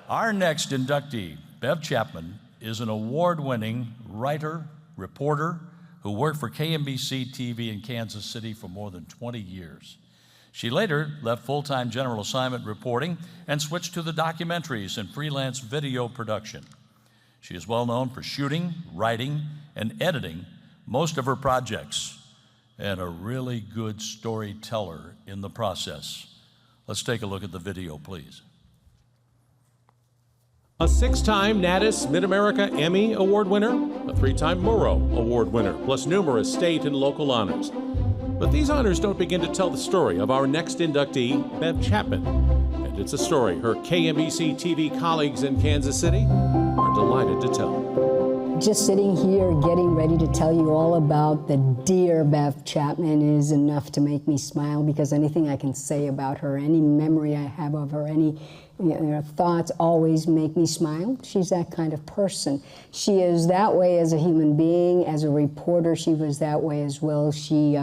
Our next inductee, Bev Chapman, is an award-winning writer, reporter, who worked for KMBC TV in Kansas City for more than 20 years. She later left full-time general assignment reporting and switched to the documentaries and freelance video production. She is well known for shooting, writing, and editing most of her projects, and a really good storyteller in the process. Let's take a look at the video, please. A 6-time Natus Mid-America Emmy Award winner, a 3-time Murrow Award winner, plus numerous state and local honors. But these honors don't begin to tell the story of our next inductee, Bev Chapman. And it's a story her KMBC TV colleagues in Kansas City are delighted to tell. Just sitting here getting ready to tell you all about the dear Bev Chapman is enough to make me smile, because anything I can say about her, any memory I have of her, any thoughts always make me smile. She's that kind of person. She is that way as a human being. As a reporter, she was that way as well. She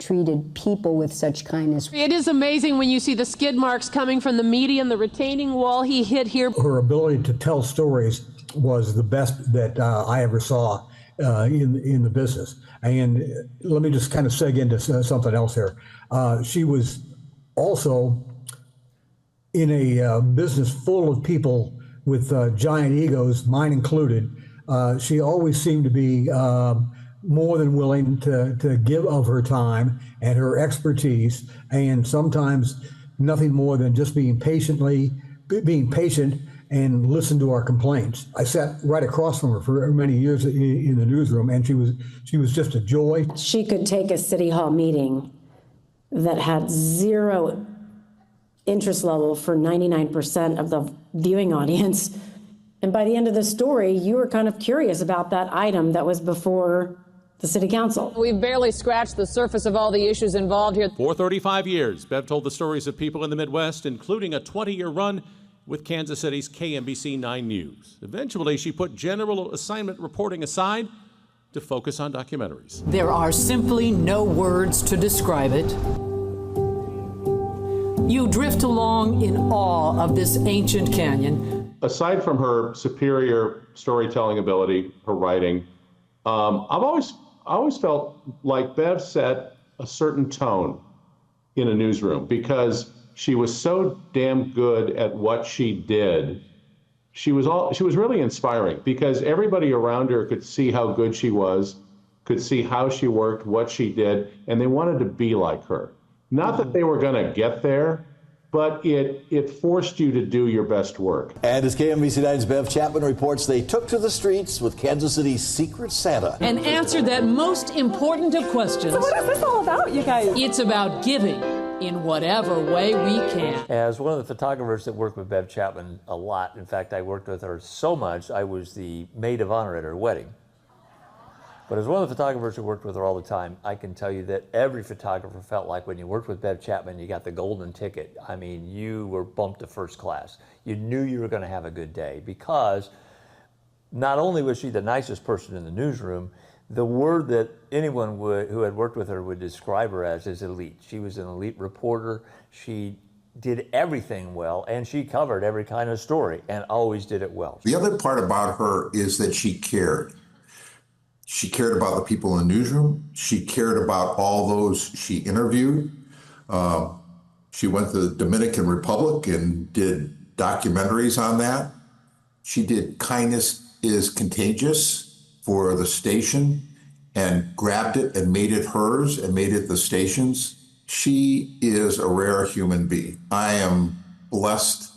treated people with such kindness. It is amazing when you see the skid marks coming from the median, the retaining wall he hit here. Her ability to tell stories was the best that I ever saw in the business. And let me just kind of seg into something else here. She was also in a business full of people with giant egos, mine included. She always seemed to be more than willing to give of her time and her expertise, and sometimes nothing more than just being patient and listen to our complaints. I sat right across from her for many years in the newsroom, and she was just a joy. She could take a city hall meeting that had zero interest level for 99% of the viewing audience, and by the end of the story, you were kind of curious about that item that was before the city council. We've barely scratched the surface of all the issues involved here. For 35 years, Bev told the stories of people in the Midwest, including a 20-year run with Kansas City's KMBC 9 News. Eventually, she put general assignment reporting aside to focus on documentaries. There are simply no words to describe it. You drift along in awe of this ancient canyon. Aside from her superior storytelling ability, her writing, I've always felt like Bev set a certain tone in a newsroom because she was so damn good at what she did. She was really inspiring because everybody around her could see how good she was, could see how she worked, what she did, and they wanted to be like her. Not that they were going to get there, but it forced you to do your best work. And as KMBC 9's Bev Chapman reports, they took to the streets with Kansas City's Secret Santa. And answered that most important of questions. So what is this all about, you guys? It's about giving in whatever way we can. As one of the photographers that worked with Bev Chapman a lot, in fact, I worked with her so much, I was the maid of honor at her wedding. But as one of the photographers who worked with her all the time, I can tell you that every photographer felt like when you worked with Bev Chapman, you got the golden ticket. I mean, you were bumped to first class. You knew you were going to have a good day because not only was she the nicest person in the newsroom, the word that anyone who had worked with her would describe her as is elite. She was an elite reporter. She did everything well, and she covered every kind of story and always did it well. The other part about her is that she cared. She cared about the people in the newsroom. She cared about all those she interviewed. She went to the Dominican Republic and did documentaries on that. She did Kindness is Contagious for the station and grabbed it and made it hers and made it the station's. She is a rare human being. I am blessed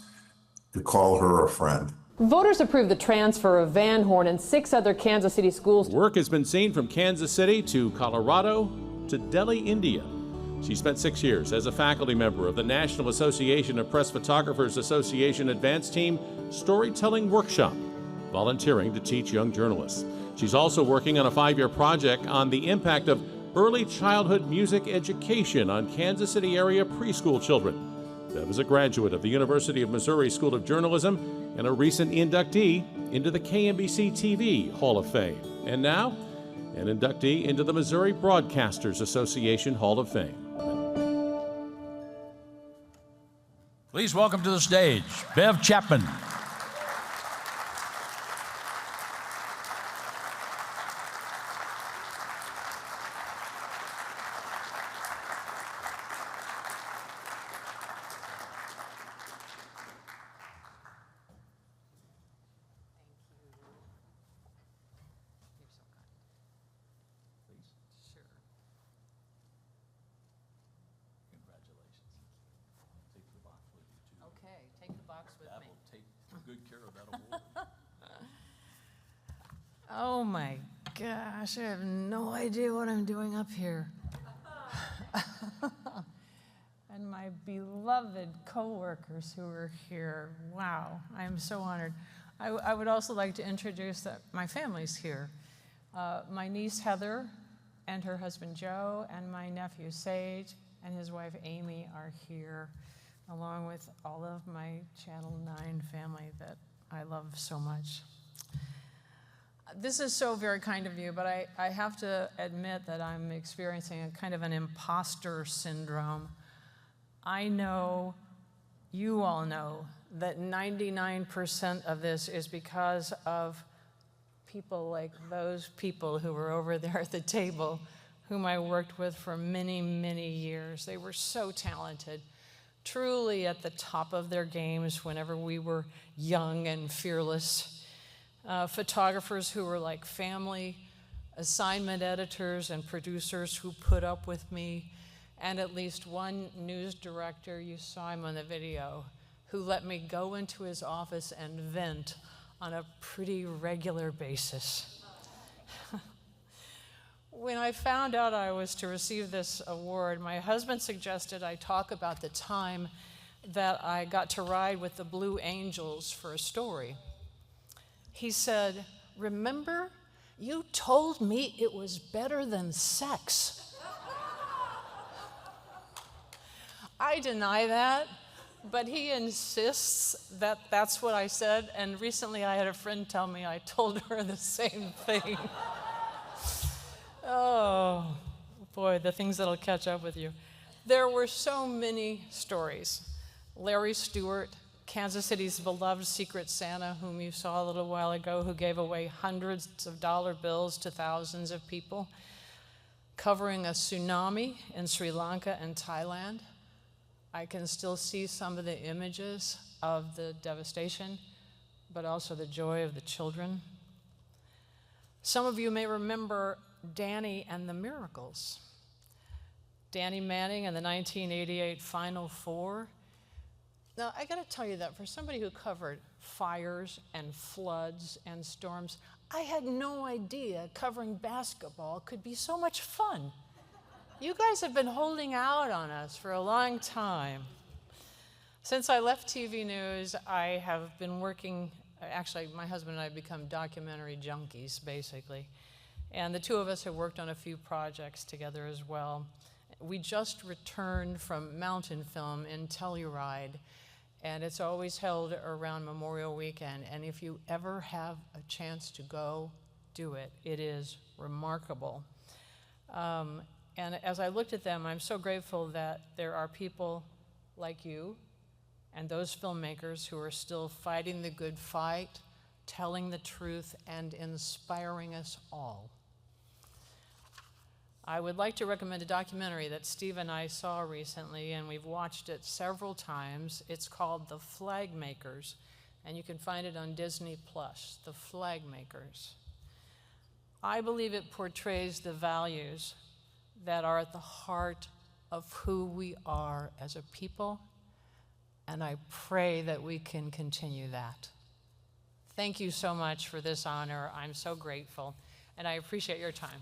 to call her a friend. Voters approved the transfer of Van Horn and 6 other Kansas City schools. Work has been seen from Kansas City to Colorado to Delhi, India. She spent 6 years as a faculty member of the National Association of Press Photographers Association Advanced Team Storytelling Workshop, volunteering to teach young journalists. She's also working on a 5-year project on the impact of early childhood music education on Kansas City area preschool children. Bev is a graduate of the University of Missouri School of Journalism and a recent inductee into the KMBC TV Hall of Fame. And now, an inductee into the Missouri Broadcasters Association Hall of Fame. Please welcome to the stage, Bev Chapman. Oh my gosh, I have no idea what I'm doing up here. And my beloved coworkers who are here. Wow, I am so honored. I would also like to introduce that my family's here. My niece Heather and her husband Joe and my nephew Sage and his wife Amy are here, along with all of my Channel 9 family that I love so much. This is so very kind of you, but I have to admit that I'm experiencing a kind of an imposter syndrome. I know, you all know, that 99% of this is because of people like those people who were over there at the table, whom I worked with for many, many years. They were so talented, truly at the top of their games whenever we were young and fearless. Photographers who were like family, assignment editors and producers who put up with me, and at least one news director, you saw him on the video, who let me go into his office and vent on a pretty regular basis. When I found out I was to receive this award, my husband suggested I talk about the time that I got to ride with the Blue Angels for a story. He said, "Remember, you told me it was better than sex." I deny that, but he insists that that's what I said, and recently I had a friend tell me I told her the same thing. Oh, boy, the things that'll catch up with you. There were so many stories. Larry Stewart, Kansas City's beloved Secret Santa, whom you saw a little while ago, who gave away hundreds of dollar bills to thousands of people, covering a tsunami in Sri Lanka and Thailand. I can still see some of the images of the devastation, but also the joy of the children. Some of you may remember Danny and the Miracles. Danny Manning and the 1988 Final Four. Now, I gotta tell you that for somebody who covered fires and floods and storms, I had no idea covering basketball could be so much fun. You guys have been holding out on us for a long time. Since I left TV news, I have been working, actually my husband and I have become documentary junkies, basically. And the two of us have worked on a few projects together as well. We just returned from mountain film in Telluride, and it's always held around Memorial Weekend. And if you ever have a chance to go, do it. It is remarkable. And as I looked at them, I'm so grateful that there are people like you and those filmmakers who are still fighting the good fight, telling the truth, and inspiring us all. I would like to recommend a documentary that Steve and I saw recently, and we've watched it several times. It's called The Flag Makers, and you can find it on Disney+, The Flag Makers. I believe it portrays the values that are at the heart of who we are as a people, and I pray that we can continue that. Thank you so much for this honor. I'm so grateful, and I appreciate your time.